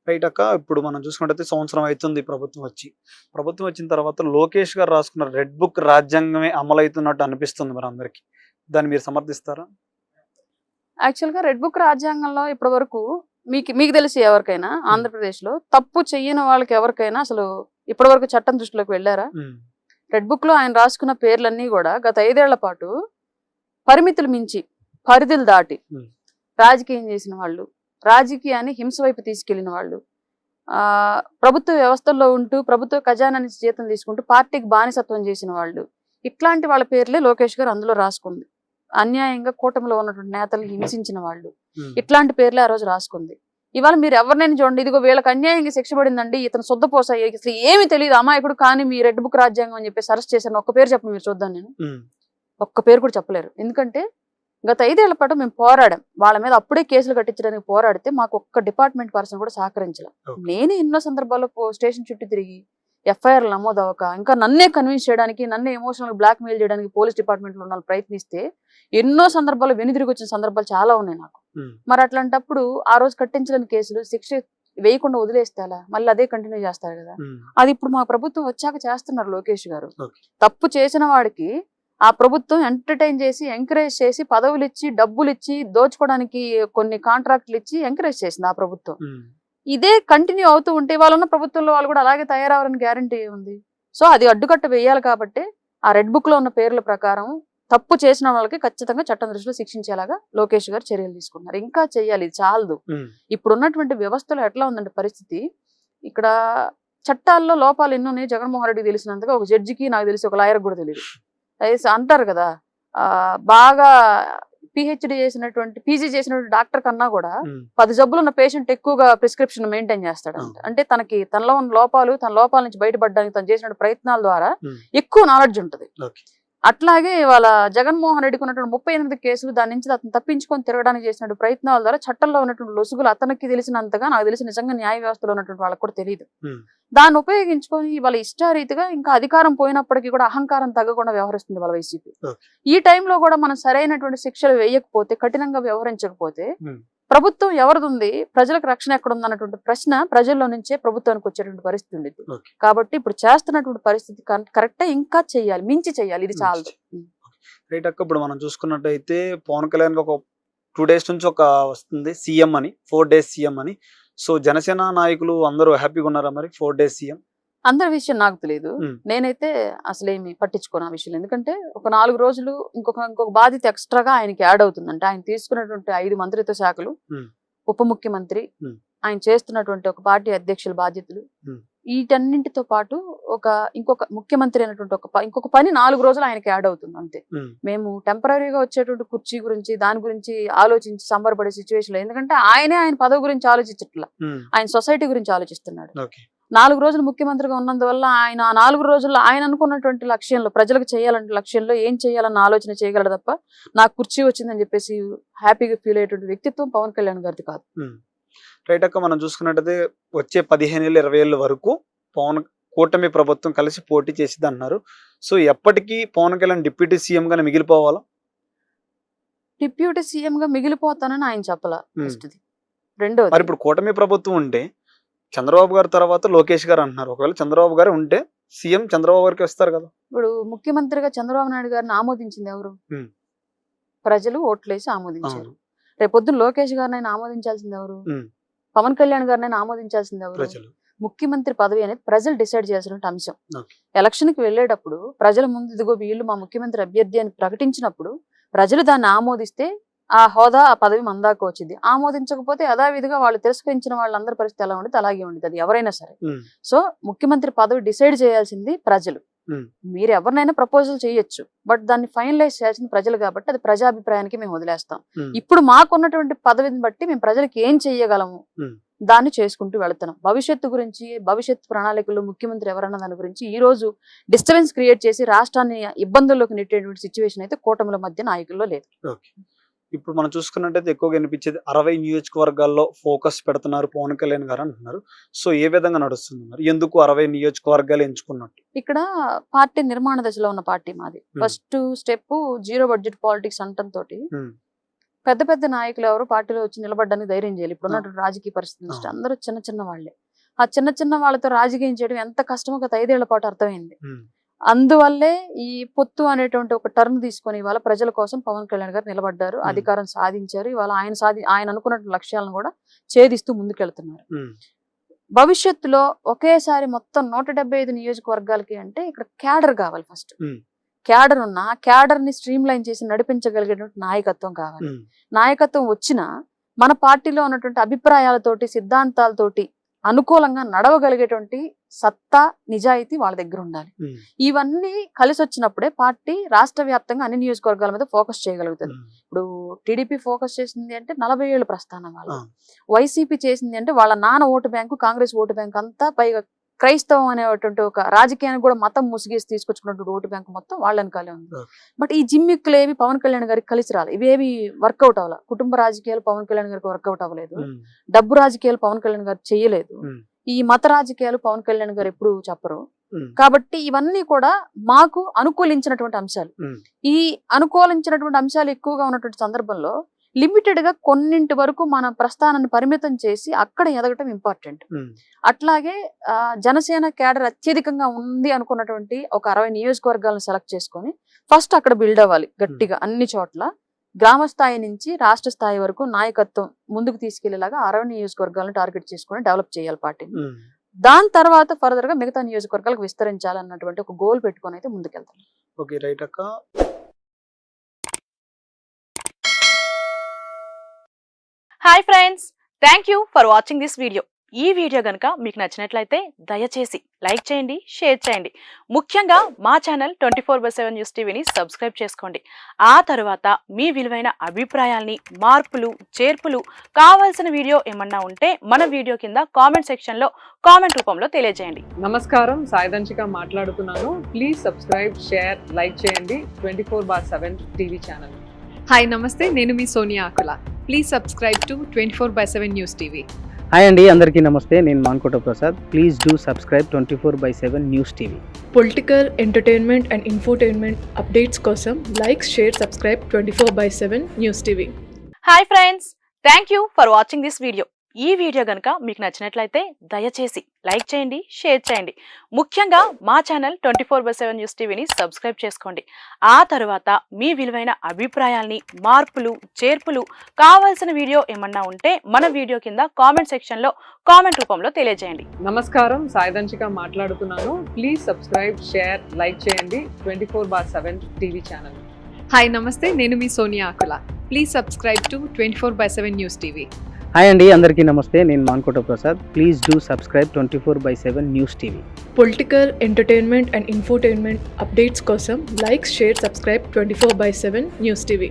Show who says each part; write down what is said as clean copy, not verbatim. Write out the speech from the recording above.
Speaker 1: Right అక్క. ఇప్పుడు మనం చూసుకున్నట్టయితే సంవత్సరం అవుతుంది ప్రభుత్వం వచ్చి. ప్రభుత్వం వచ్చిన తర్వాత లోకేష్ గారు రాసుకున్న రెడ్ బుక్ రాజ్యాంగమే అమలవుతున్నట్టు అనిపిస్తుంది మరి అందరికి. దాన్ని మీరు సమర్థిస్తారా?
Speaker 2: యాక్చువల్‌గా రెడ్ బుక్ రాజ్యాంగంలో ఇప్పటివరకు మీకు తెలిసి ఎవరికైనా ఆంధ్రప్రదేశ్‌లో తప్పు చెయ్యని వాళ్ళకి ఎవరికైనా అసలు ఇప్పటివరకు చట్టం దృష్టిలోకి వెళ్ళారా? రెడ్ బుక్‌లో ఆయన రాసుకున్న పేర్లన్నీ కూడా గత 5 ఏళ్ల పాటు పరిమితులు మించి, పరిధులు దాటి రాజకీయం చేసిన వాళ్ళు, రాజకీయాన్ని హింస వైపు తీసుకెళ్లిన వాళ్ళు, ప్రభుత్వ వ్యవస్థల్లో ఉంటూ ప్రభుత్వ ఖజానా నుంచి జీతం తీసుకుంటూ పార్టీకి బానిసత్వం చేసిన వాళ్ళు, ఇట్లాంటి వాళ్ళ పేర్లే లోకేష్ గారు అందులో రాసుకుంది. అన్యాయంగా కూటమిలో ఉన్నటువంటి నేతలు హింసించిన వాళ్ళు, ఇట్లాంటి పేర్లే ఆ రోజు రాసుకుంది. ఇవాళ మీరు ఎవరినైనా చూడండి, ఇదిగో వీళ్ళకి అన్యాయంగా శిక్ష పడిందండి, ఇతను శుద్ధపోస, అసలు ఏమి తెలియదు అమాయకుడు కానీ మీ రెడ్ బుక్ రాజ్యాంగం అని చెప్పేసి అరెస్ట్ చేశాను, ఒక్క పేరు చెప్పండి మీరు చూద్దాం. నేను ఒక్క పేరు కూడా చెప్పలేరు. ఎందుకంటే గత 5 ఏళ్ల పాటు మేము పోరాడాం, వాళ్ళ మీద అప్పుడే కేసులు కట్టించడానికి పోరాడితే మాకు ఒక్క డిపార్ట్మెంట్ పర్సన్ కూడా సహకరించలేదు. నేనే ఎన్నో సందర్భాల్లో స్టేషన్ చుట్టూ తిరిగి ఎఫ్ఐఆర్లు నమోదు అవ్వక, ఇంకా నన్నే కన్విన్స్ చేయడానికి, నన్నే ఎమోషనల్ బ్లాక్ మెయిల్ చేయడానికి పోలీస్ డిపార్ట్మెంట్లో ఉన్న ప్రయత్నిస్తే ఎన్నో సందర్భాల్లో వెనుదిరిగి వచ్చిన సందర్భాలు చాలా ఉన్నాయి నాకు. మరి అట్లాంటప్పుడు ఆ రోజు కట్టించలేని కేసులు శిక్ష వేయకుండా వదిలేస్తే అలా మళ్ళీ అదే కంటిన్యూ చేస్తారు కదా. అది ఇప్పుడు మా ప్రభుత్వం వచ్చాక చేస్తున్నారు లోకేష్ గారు. తప్పు చేసిన వాడికి ఆ ప్రభుత్వం ఎంటర్టైన్ చేసి, ఎంకరేజ్ చేసి, పదవులు ఇచ్చి, డబ్బులు ఇచ్చి, దోచుకోవడానికి కొన్ని కాంట్రాక్టులు ఇచ్చి ఎంకరేజ్ చేసింది ఆ ప్రభుత్వం. ఇదే కంటిన్యూ అవుతూ ఉంటే వాళ్ళున్న ప్రభుత్వంలో వాళ్ళు కూడా అలాగే తయారవ్వాలని గ్యారంటీ ఉంది. సో అది అడ్డుకట్ట వేయాలి కాబట్టి ఆ రెడ్ బుక్ లో ఉన్న పేర్ల ప్రకారం తప్పు చేసిన వాళ్ళకి ఖచ్చితంగా చట్టం దృష్టిలో శిక్షించేలాగా లోకేష్ గారు చర్యలు తీసుకున్నారు. ఇంకా చెయ్యాలి, ఇది చాలదు. ఇప్పుడు ఉన్నటువంటి వ్యవస్థలో ఎట్లా ఉందంటే పరిస్థితి, ఇక్కడ చట్టాల్లో లోపాలు ఎన్నో ఉన్నాయి. జగన్మోహన్ రెడ్డికి తెలిసినంతగా ఒక జడ్జికి, నాకు తెలిసి ఒక లాయర్ కూడా తెలియదు. అంటారు కదా, బాగా పిహెచ్డి చేసినటువంటి, పీజీ చేసినటువంటి డాక్టర్ కన్నా కూడా 10 జబ్బులు ఉన్న పేషెంట్ ఎక్కువగా ప్రిస్క్రిప్షన్ మెయింటైన్ చేస్తాడంట. అంటే తనలో ఉన్న లోపాలు, తన లోపాల నుంచి బయటపడడానికి తను చేసిన ప్రయత్నాల ద్వారా ఎక్కువ నాలెడ్జ్ ఉంటుంది. అట్లాగే ఇవాళ జగన్మోహన్ రెడ్డికి ఉన్నటువంటి 38 కేసులు, దాని నుంచి అతను తప్పించుకొని తిరగడానికి చేసిన ప్రయత్నాల ద్వారా చట్టంలో ఉన్నటువంటి లొసుగులు అతనికి తెలిసినంతగా నాకు తెలిసి నిజంగా న్యాయ వ్యవస్థలో ఉన్నటువంటి వాళ్ళకి కూడా తెలియదు. దాన్ని ఉపయోగించుకొని ఇవాళ ఇష్టారీతిగా ఇంకా అధికారం పోయినప్పటికీ కూడా అహంకారం తగ్గకుండా వ్యవహరిస్తుంది వాళ్ళ వైసీపీ. ఈ టైంలో కూడా మనం సరైనటువంటి శిక్షలు వేయకపోతే, కఠినంగా వ్యవహరించకపోతే ప్రభుత్వం ఎవరిది, ప్రజలకు రక్షణ ఎక్కడ ఉంది అన్నటువంటి ప్రశ్న ప్రజల్లో నుంచే ప్రభుత్వానికి వచ్చేటువంటి పరిస్థితి ఉండేది. కాబట్టి ఇప్పుడు చేస్తున్నటువంటి పరిస్థితి కరెక్టే, ఇంకా చెయ్యాలి, మించి చెయ్యాలి, ఇది చాలదు.
Speaker 1: రైట్ అక్క. ఇప్పుడు మనం చూసుకున్నట్టయితే పవన్ కళ్యాణ్ ఒక 2 days నుంచి ఒక వస్తుంది సీఎం అని, 4 days సీఎం అని. సో జనసేన నాయకులు అందరూ హ్యాపీగా ఉన్నారా మరి 4 days సీఎం?
Speaker 2: అందరి విషయం నాకు తెలియదు, నేనైతే అసలేమి పట్టించుకోను ఆ విషయం. ఎందుకంటే ఒక 4 రోజులు ఇంకొక బాధ్యత ఎక్స్ట్రాగా ఆయనకి యాడ్ అవుతుందంటే, ఆయన తీసుకున్నటువంటి 5 మంత్రిత్వ శాఖలు, ఉప ముఖ్యమంత్రి, ఆయన చేస్తున్నటువంటి ఒక పార్టీ అధ్యక్షుల బాధ్యతలు, వీటన్నింటితో పాటు ఇంకొక ముఖ్యమంత్రి అనేటువంటి ఇంకొక పని 4 రోజులు ఆయనకి యాడ్ అవుతుంది అంతే. మేము టెంపరీగా వచ్చేటువంటి కుర్చీ గురించి, దాని గురించి ఆలోచించి సంబరపడే సిచ్యువేషన్, ఎందుకంటే ఆయన పదవి గురించి ఆలోచించట్లా, ఆయన సొసైటీ గురించి ఆలోచిస్తున్నాడు. 4 రోజులు ముఖ్యమంత్రిగా ఉన్నందువల్ల ఆయన ఆ 4 రోజుల్లో ఆయన అనుకున్నటువంటి లక్ష్యంలో, ప్రజలకు చేయాలంటే లక్ష్యంలో ఏం చేయాలన్న ఆలోచన చేయగలడు తప్ప నాకు కుర్చీ వచ్చిందని చెప్పేసి హ్యాపీగా ఫీల్ అయ్యేటువంటి వ్యక్తిత్వం పవన్ కళ్యాణ్ గారిది కాదు.
Speaker 1: రైట్ అక్క. మనం చూసుకున్నట్టయితే వచ్చే 15 ఏళ్ళు 20 ఏళ్ళ వరకు కూటమి ప్రభుత్వం కలిసి పోటీ చేసిద్ది అంటున్నారు. సో ఎప్పటికీ పవన్ కళ్యాణ్ డిప్యూటీ సీఎం గానే మిగిలిపోవాలా?
Speaker 2: డిప్యూటీ సీఎం గా మిగిలిపోతానని ఆయన చెప్పాల. రెండోది,
Speaker 1: మరి ఇప్పుడు కూటమి ప్రభుత్వం ఉంటే చంద్రబాబు గారి తర్వాత లోకేష్ గారు అంటున్నారు. ఒకవేళ చంద్రబాబు గారు ఉంటే సీఎం చంద్రబాబు గారికి వస్తారు కదా.
Speaker 2: ఇప్పుడు ముఖ్యమంత్రిగా చంద్రబాబు నాయుడు గారిని ఆమోదించింది ఎవరు? ప్రజలు ఓట్లేసి ఆమోదించారు. రేపొద్దున లోకేష్ గారిని ఆమోదించాల్సింది ఎవరు? పవన్ కళ్యాణ్ గారిని ఆమోదించాల్సింది ఎవరు? ముఖ్యమంత్రి పదవి అనేది ప్రజలు డిసైడ్ చేయాల్సిన అంశం. ఎలక్షన్ కి వెళ్లేటప్పుడు ప్రజల ముందు ఇదిగో వీళ్ళు మా ముఖ్యమంత్రి అభ్యర్థి అని ప్రకటించినప్పుడు ప్రజలు దాన్ని ఆమోదిస్తే ఆ హోదా, ఆ పదవి మందాకు వచ్చింది. ఆమోదించకపోతే యథావిధిగా వాళ్ళు తిరస్కరించిన వాళ్ళందరి పరిస్థితి ఎలా ఉండేది అలాగే ఉండేది, అది ఎవరైనా సరే. సో ముఖ్యమంత్రి పదవి డిసైడ్ చేయాల్సింది ప్రజలు. మీరు ఎవరినైనా ప్రపోజల్ చేయొచ్చు, బట్ దాన్ని ఫైనలైజ్ చేయాల్సింది ప్రజలు కాబట్టి అది ప్రజాభిప్రాయానికి మేము వదిలేస్తాం. ఇప్పుడు మాకున్నటువంటి పదవిని బట్టి మేము ప్రజలకు ఏం చెయ్యగలము దాన్ని చేసుకుంటూ వెళుతున్నాం. భవిష్యత్తు గురించి, భవిష్యత్తు ప్రణాళికలు, ముఖ్యమంత్రి ఎవరన్న దాని గురించి ఈ రోజు డిస్టర్బెన్స్ క్రియేట్ చేసి రాష్ట్రాన్ని ఇబ్బందుల్లోకి నెట్టేటువంటి సిచ్యువేషన్ అయితే కూటమిల మధ్య నాయకుల్లో లేదు.
Speaker 1: ఇప్పుడు మనం చూసుకున్నట్టయితే ఎక్కువగా అనిపించేది 60 నియోజకవర్గాల్లో ఫోకస్ పెడుతున్నారు పవన్ కళ్యాణ్ గారు అంటున్నారు. సో ఏ విధంగా నడుస్తుంది మరి? ఎందుకు 60 నియోజకవర్గాలు ఎంచుకున్నట్టు?
Speaker 2: ఇక్కడ పార్టీ నిర్మాణ దశలో ఉన్న పార్టీ మాది. ఫస్ట్ స్టెప్ 0 బడ్జెట్ పాలిటిక్స్ అంటంతో పెద్ద పెద్ద నాయకులు ఎవరు పార్టీలో వచ్చి నిలబడడానికి ధైర్యం చేయాలి. ఇప్పుడు ఉన్నటువంటి రాజకీయ పరిస్థితి దృష్ట్యా అందరూ చిన్న చిన్న వాళ్ళే. ఆ చిన్న చిన్న వాళ్ళతో రాజకీయం చేయడం ఎంత కష్టమో గత 5 ఏళ్ల పాటు అర్థమైంది. అందువల్లే ఈ పొత్తు అనేటువంటి ఒక టర్మ్ తీసుకొని ఇవాళ ప్రజల కోసం పవన్ కళ్యాణ్ గారు నిలబడ్డారు, అధికారం సాధించారు. ఇవాళ ఆయన అనుకున్న లక్ష్యాలను కూడా ఛేదిస్తూ ముందుకెళ్తున్నారు. భవిష్యత్తులో ఒకేసారి మొత్తం 175 నియోజకవర్గాలకి అంటే ఇక్కడ క్యాడర్ కావాలి. ఫస్ట్ క్యాడర్ ఉన్నా క్యాడర్ ని స్ట్రీమ్ లైన్ చేసి నడిపించగలిగేటువంటి నాయకత్వం కావాలి. నాయకత్వం వచ్చినా మన పార్టీలో ఉన్నటువంటి అభిప్రాయాలతోటి సిద్ధాంతాలతోటి అనుకూలంగా నడవగలిగేటువంటి సత్తా నిజాయితీ వాళ్ళ దగ్గర ఉండాలి. ఇవన్నీ కలిసి వచ్చినప్పుడే పార్టీ రాష్ట్ర వ్యాప్తంగా అన్ని నియోజకవర్గాల మీద ఫోకస్ చేయగలుగుతుంది. ఇప్పుడు టీడీపీ ఫోకస్ చేసింది అంటే 40 ఏళ్ళ ప్రస్థానం వాళ్ళు. వైసీపీ చేసింది అంటే వాళ్ళ నాన్న vote bank, Congress vote bank అంతా, పైగా క్రైస్తవం అనేటువంటి ఒక రాజకీయానికి కూడా మతం ముసిగేసి తీసుకొచ్చుకున్నటువంటి ఓటు బ్యాంకు మొత్తం వాళ్ళ వెనకాలే ఉంది. బట్ ఈ జిమ్మిక్కులు ఏవి పవన్ కళ్యాణ్ గారికి కలిసి రాలి, ఇవేవి వర్కౌట్ అవ్వాలి. కుటుంబ రాజకీయాలు పవన్ కళ్యాణ్ గారికి వర్కౌట్ అవ్వలేదు, డబ్బు రాజకీయాలు పవన్ కళ్యాణ్ గారు చేయలేదు, ఈ మత రాజకీయాలు పవన్ కళ్యాణ్ గారు ఎప్పుడు చెప్పరు. కాబట్టి ఇవన్నీ కూడా మాకు అనుకూలించినటువంటి అంశాలు. ఈ అనుకూలించినటువంటి అంశాలు ఎక్కువగా ఉన్నటువంటి సందర్భంలో లిమిటెడ్ గా కొన్నింటి వరకు మన ప్రస్థానాన్ని పరిమితం చేసి అక్కడ ఎదగటం ఇంపార్టెంట్. అట్లాగే జనసేన క్యాడర్ అత్యధికంగా ఉంది అనుకున్నటువంటి ఒక 60 నియోజకవర్గాలను సెలెక్ట్ చేసుకొని ఫస్ట్ అక్కడ బిల్డ్ అవ్వాలి గట్టిగా. అన్ని చోట్ల గ్రామ స్థాయి నుంచి రాష్ట్ర స్థాయి వరకు నాయకత్వం ముందుకు తీసుకెళ్లేలాగా 60 నియోజకవర్గాలను టార్గెట్ చేసుకొని డెవలప్ చేయాలి పార్టీని. దాని తర్వాత ఫర్దర్ గా మిగతా నియోజకవర్గాలకు విస్తరించాలన్నటువంటి ఒక గోల్ పెట్టుకొని అయితే ముందుకెళ్తాం.
Speaker 1: ఓకే, రైట్ అక్క.
Speaker 3: Hi friends, thank you for watching this video. ఈ వీడియో గనుక మీకు నచ్చినట్లయితే దయచేసి లైక్ చేయండి, షేర్ చేయండి. ముఖ్యంగా మా ఛానల్ 24/7 న్యూస్ టీవీని సబ్స్క్రైబ్ చేసుకోండి. ఆ తర్వాత మీ విలువైన అభిప్రాయాల్ని, మార్పులు, చేర్పులు, కావాల్సిన వీడియో ఏమన్నా ఉంటే మన వీడియో కింద కామెంట్ సెక్షన్లో కామెంట్ రూపంలో తెలియజేయండి.
Speaker 4: నమస్కారం, సాయిదంచిక మాట్లాడుతున్నాను. ప్లీజ్ సబ్స్క్రైబ్, షేర్, లైక్ చేయండి 24/7 టీవీ ఛానల్.
Speaker 5: హాయ్ నమస్తే, నేను మీ Sonia Akula. Please subscribe to 24/7 news TV.
Speaker 6: Hi అండి, అందరికీ నమస్తే. నేను Mankota Prasad. Please do subscribe 24/7 news TV.
Speaker 7: Political, entertainment and infotainment updates కోసం like, share, subscribe 24/7 news TV.
Speaker 3: Hi friends, thank you for watching this video. ఈ video గనుక మీకు నచ్చినట్లయితే దయచేసి లైక్ చేయండి, షేర్ చేయండి. ముఖ్యంగా మా ఛానల్ 24/7 న్యూస్ టీవీని సబ్స్క్రైబ్ చేసుకోండి. ఆ తర్వాత మీ విలువైన అభిప్రాయాల్ని, మార్పులు, చేర్పులు, కావాల్సిన వీడియో ఏమన్నా ఉంటే మన వీడియో కింద కామెంట్ సెక్షన్లో కామెంట్ రూపంలో తెలియజేయండి.
Speaker 4: నమస్కారం, సాయిదంచిక మాట్లాడుతున్నాను. ప్లీజ్ సబ్స్క్రైబ్, షేర్, లైక్ చేయండి 24/7 టీవీ ఛానల్.
Speaker 5: హాయ్ నమస్తే, నేను మీ Sonia Akula. Please subscribe to 24/7 news TV.
Speaker 6: Hi అండి, అందరికీ నమస్తే. నేను Mankota Prasad. Please do subscribe 24/7 news TV.
Speaker 7: Political, entertainment and infotainment updates కోసం like, share, subscribe 24/7 news TV.